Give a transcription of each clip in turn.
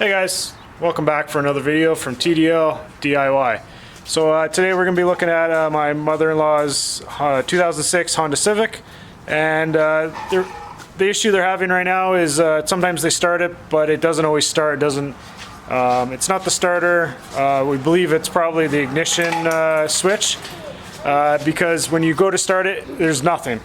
Hey guys, welcome back for another video from TDL DIY. So today we're going to be looking at my mother-in-law's 2006 Honda Civic, and the issue they're having right now is sometimes they start it, but it doesn't always start. It's not the starter. We believe it's probably the ignition switch, because when you go to start it, there's nothing.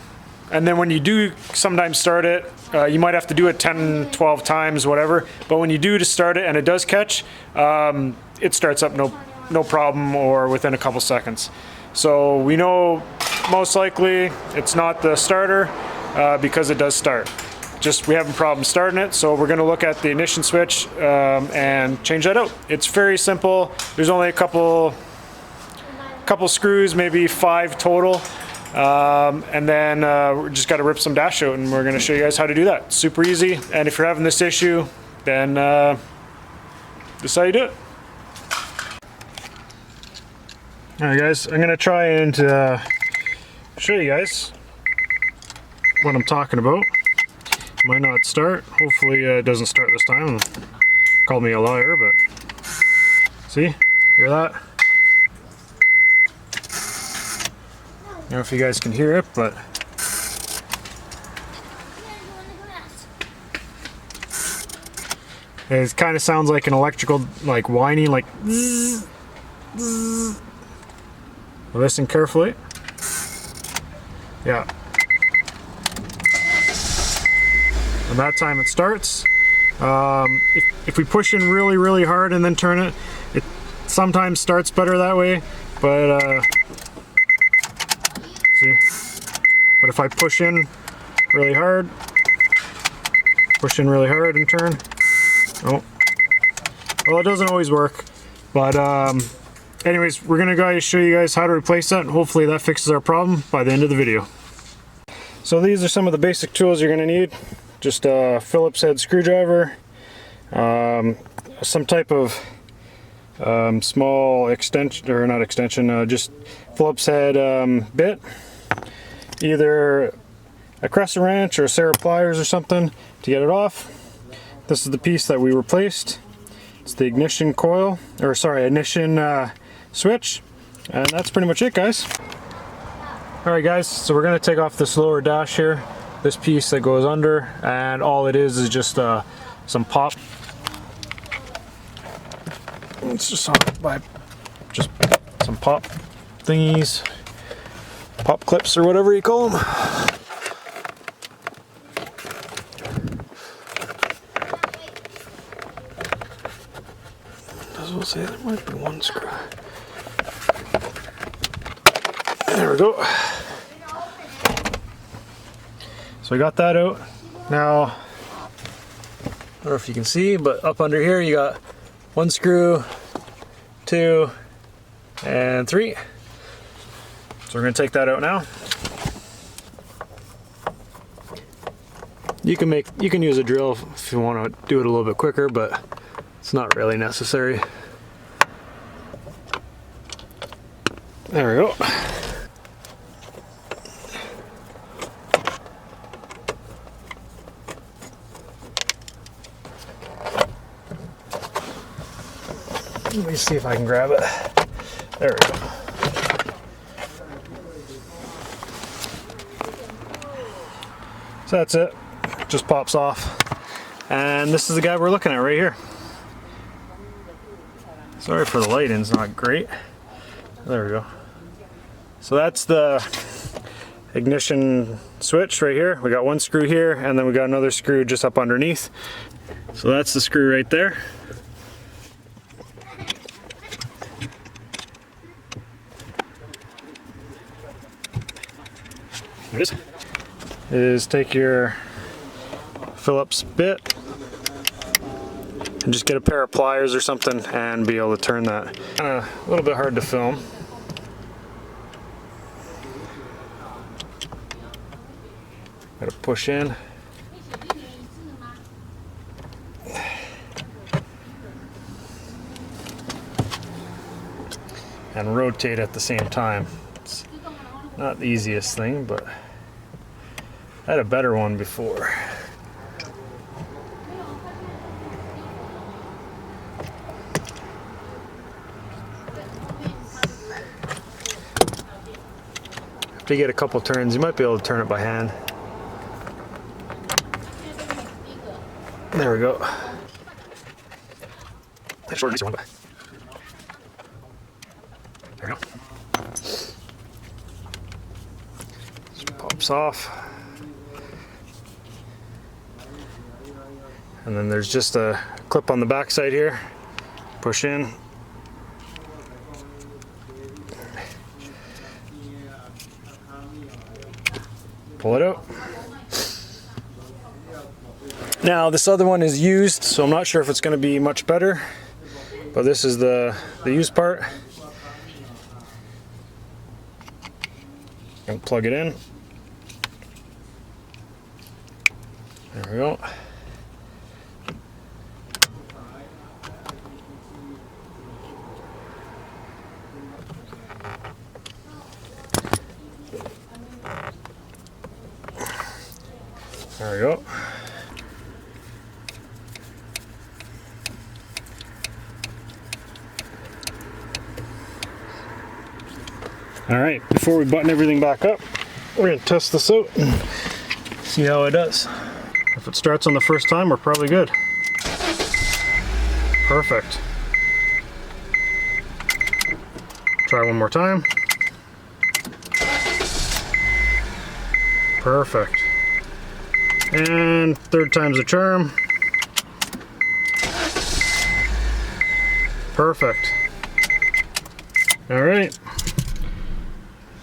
And then when you do sometimes start it, you might have to do it 10, 12 times, whatever. But when you do to start it and it does catch, it starts up no problem or within a couple seconds. So we know most likely it's not the starter because it does start. Just we have a problem starting it, so we're going to look at the ignition switch and change that out. It's very simple. There's only a couple screws, maybe 5 total. And then we just got to rip some dash out, and we're going to show you guys how to do that. Super easy, and if you're having this issue, then this is how you do it. Alright guys, I'm going to try and show you guys what I'm talking about. Might not start. Hopefully it doesn't start this time. Called me a liar, but see? Hear that? I don't know if you guys can hear it, but it kind of sounds like an electrical, like whining, like zzz, zzz. Listen carefully. Yeah. And that time it starts. If we push in really hard and then turn it, it sometimes starts better that way, but see? But if I push in really hard and turn, oh, well, it doesn't always work. But anyways, we're gonna show you guys how to replace that, and hopefully that fixes our problem by the end of the video. So these are some of the basic tools you're gonna need. Just a Phillips head screwdriver, some type of small extension, or not extension, just Phillips head bit, either a crescent wrench or a Sarah pliers or something to get it off. This is the piece that we replaced. It's the ignition coil, or sorry, ignition switch, and that's pretty much it, guys. Alright guys, so we're going to take off this lower dash here, this piece that goes under, and all it is just some pop. It's just some pop thingies, pop clips or whatever you call them. As we'll say, there might be one screw. There we go. So we got that out. Now, I don't know if you can see, but up under here you got 1 screw, 2, and 3. So we're going to take that out now. You can use a drill if you want to do it a little bit quicker, but it's not really necessary. There we go. Let me see if I can grab it. There we go. So that's it. Just pops off. And this is the guy we're looking at right here. Sorry for the lighting's not great. There we go. So that's the ignition switch right here. We got 1 screw here, and then we got another screw just up underneath. So that's the screw right there. Is take your Phillips bit and just get a pair of pliers or something and be able to turn that. A little bit hard to film. Gotta push in. And rotate at the same time. It's not the easiest thing, but I had a better one before. after you get a couple turns, you might be able to turn it by hand. There we go. There we go. Just pops off. And then there's just a clip on the back side here. Push in. Pull it out. Now this other one is used, so I'm not sure if it's going to be much better, but this is the used part. And plug it in. There we go. There we go. All right, before we button everything back up, we're gonna test this out and see how it does. If it starts on the first time, we're probably good. Perfect. Try one more time. Perfect. And third time's a charm. Perfect. All right.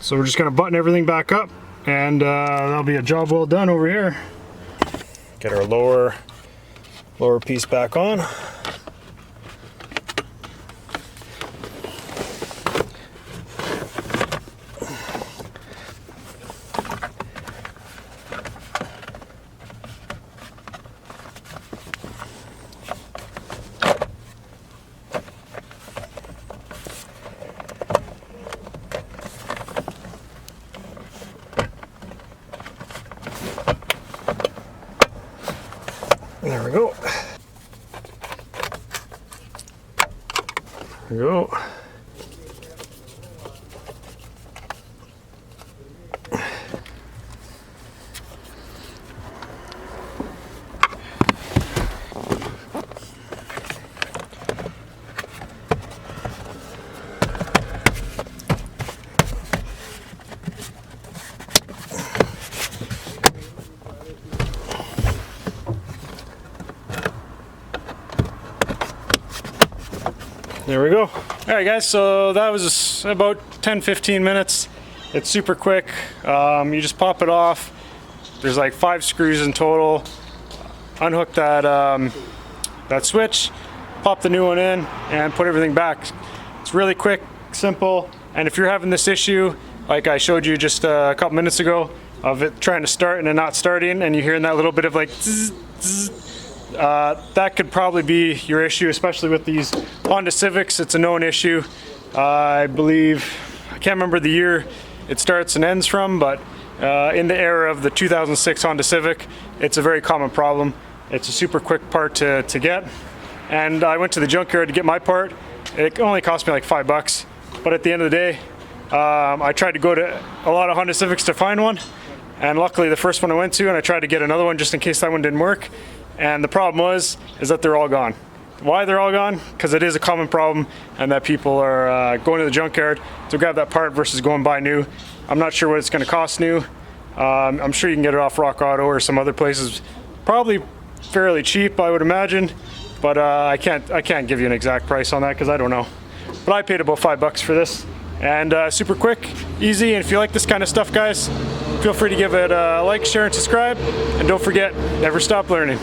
So we're just gonna button everything back up, and that'll be a job well done over here. Get our lower piece back on. There we go. There we go. There we go. All right, guys, so that was about 10-15 minutes. It's super quick. You just pop it off. There's like 5 screws in total. Unhook that switch, pop the new one in, and put everything back. It's really quick, simple, and if you're having this issue, like I showed you just a couple minutes ago, of it trying to start and then not starting, and you're hearing that little bit of like zzz, zzz, that could probably be your issue, especially with these Honda Civics. It's a known issue. I believe, I can't remember the year it starts and ends from, but in the era of the 2006 Honda Civic, it's a very common problem. It's a super quick part to get. And I went to the junkyard to get my part. It only cost me like $5, but at the end of the day, I tried to go to a lot of Honda Civics to find one, and luckily the first one I went to, and I tried to get another one just in case that one didn't work. And the problem is that they're all gone. Why they're all gone? Because it is a common problem, and that people are going to the junkyard to grab that part versus going buy new. I'm not sure what it's going to cost new. I'm sure you can get it off Rock Auto or some other places, probably fairly cheap, I would imagine. But I can't give you an exact price on that because I don't know. But I paid about $5 for this, and super quick, easy. And if you like this kind of stuff, guys, feel free to give it a like, share, and subscribe. And don't forget, never stop learning.